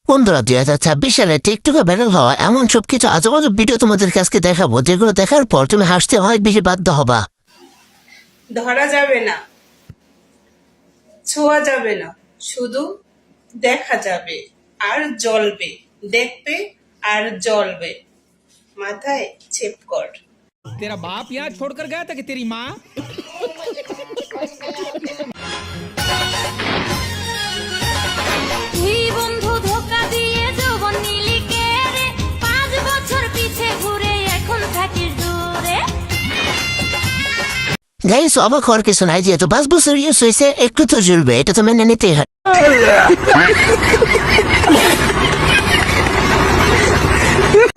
বন্ধুরা 2026 সালে টিকটকে ভাইরাল হওয়া এমন সবকিছু আজব আজব ভিডিও তোমাদের কাছে দেখাবো, যেগুলো দেখার পর তুমি হাসতে অনেক বেশি বাধ্য হবা। ধরা যাবে না, ছোঁয়া যাবে না, শুধু দেখা যাবে আর জ্বলবে, দেখবে আর জ্বলবে, মাথায় ছেপ কর। तेरा बाप यहाँ छोड़कर गया था कि तेरी माँ? বন্ধু ধোকা দিয়ে যৌবন নিলি কে রে, 5 বছর পিছে ঘুরে এখন থাকিস দূরে। গাইস, অবাক হওয়ার কিছু নাই, যেহেতু 5 বছর ইউজ হয়েছে একটু তো জ্বলবে, এটা তো মেনে নিতেই হয়।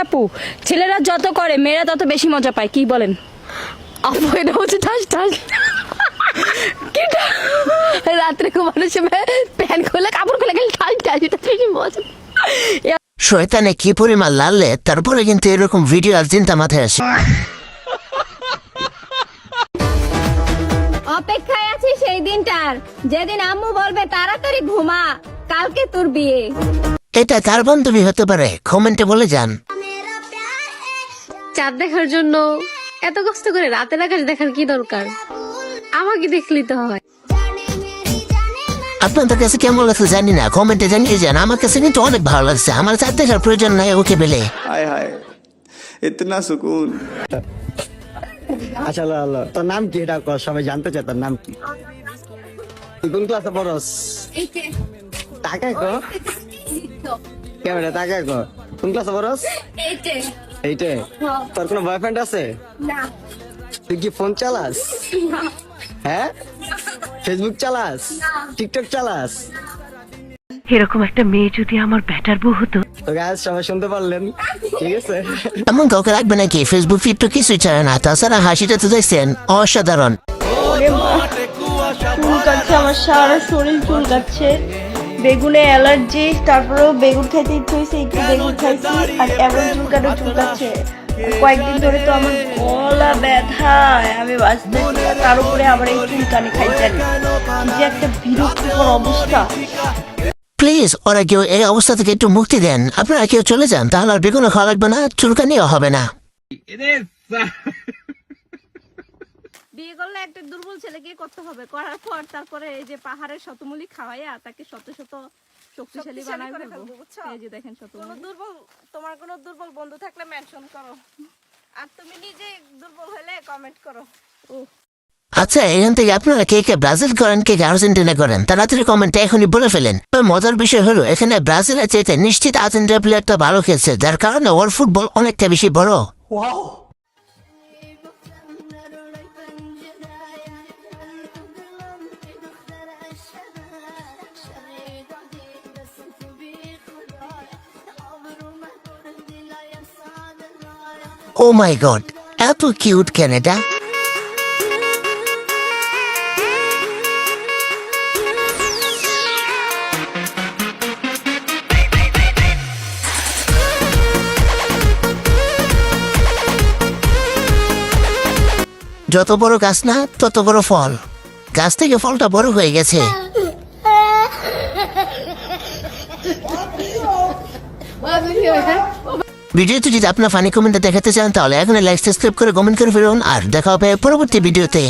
আপু, ছেলেরা যত করে মেয়েরা তত বেশি মজা পায়, কি বলেন? আপু, এটা হচ্ছে ঠাস ঠাস রাত্রে ঘুমানোর সময় প্যান্ট খুলে কাপড় খুলে গেলে ঠাস ঠাস, এটা বেশি মজা। শয়তানে কি পরিমাণ লাললে তারপরে কিন্তু এরকম ভিডিও আর চিন্তা মাথায় আসে। অপেক্ষায় আছি সেই দিনটার, যেদিন আম্মু বলবে তাড়াতাড়ি ঘুমা, কালকে তোর বিয়ে। এটা কার বান্ধবী হতে পারে? কমেন্টে বলে যান। চাঁদ দেখার জন্য এত কষ্ট করে রাতের আকাশ দেখার কি দরকার? আমাকে দেখলেই তো হয়। আপনাদের কাছে কেমন লাগছে জানি না, কমেন্টে জানিয়ে যান। আমার কাছে কিন্তু অনেক ভালো লাগছে, আমার চাঁদ দেখার প্রয়োজন নাই ওকে বেলে। हाय हाय इतना सुकून। আচ্ছা আল্লাহ, তোর নাম কি? এটা কর, সবাই জানতে চায় তোর নাম কি। তুই কোন ক্লাসে পড়স? টাকা কর, ক্যামেরা টাকা কর। কোন ক্লাসে পড়স? এইটে। তোর কোনো বয়ফ্রেন্ড আছে? তুই কি ফোন চালাস? হ্যাঁ, ফেসবুক চালাস? টিকটক চালাস? এরকম একটা মেয়ে যদি আমার ব্যাটার বউ হতো। তো গাইস, সবাই শুনতে পারলেন, ঠিক আছে? এমন কাউকে রাখবে নাকি? ফেসবুক ফিড তো কিছুই ছাড়ে না, তাছাড়া হাসিটা তো দেখছেন অসাধারণ। চুলকাচ্ছে, আমার সারা শরীর চুলকাচ্ছে, বেগুনে অ্যালার্জি, তারপরেও বেগুন খাইতে ইচ্ছে হয়েছে, একটু বেগুন খাইছি আর এমন চুলকানো চুলকাচ্ছে। কয়েকদিন ধরে তো আমার গলা ব্যথায় আমি বাঁচতেছি না, তার উপরে আমার এই চুলকানি খাইছেন, যে একটা বিরক্তিকর অবস্থা। প্লিজ ওরা কেউ এই অবস্থা থেকে একটু মুক্তি দেন। আপনারা কেউ চলে যান, তাহলে আর বেগুনও খাওয়া লাগবে না, চুলকানিও হবে না। বিয়ে করলে একটা দুর্বল ছেলেকে করতে হবে, করার পর তারপরে এই যে পাহাড়ের শতমূলি খাওয়াইয়া তাকে শত শত শক্তিশালী বানাই ফেলবো। এই যে দেখেন শতমূলি। তোমার কোনো দুর্বল বন্ধু থাকলে মেনশন করো, আর তুমি নিজে দুর্বল হলে কমেন্ট করো। আচ্ছা, এখান থেকে আপনারা কে কে ব্রাজিল করেন, কে কে আর্জেন্টিনা করেন, তাড়াতাড়ি কমেন্টে এখনই বলে ফেলেন। তবে মজার বিষয় হলো, এখানে ব্রাজিলের চাইতে নিশ্চিত আর্জেন্টিনা প্লেয়ারটা ভালো খেলছে, যার কারণে ওর ফুটবল অনেকটা বেশি বড়। ও মাই গড, এত কিউট কেন এটা? যত বড় গাছ না তত বড় ফল, গাছ থেকে ফলটা বড় হয়ে গেছে। ভিডিওতে যদি আপনার ফানি কমেন্টে দেখাতে চান, তাহলে এখন লাইক সাবস্ক্রাইব করে কমেন্ট করে ফেলুন, আর দেখা হবে পরবর্তী ভিডিওতে।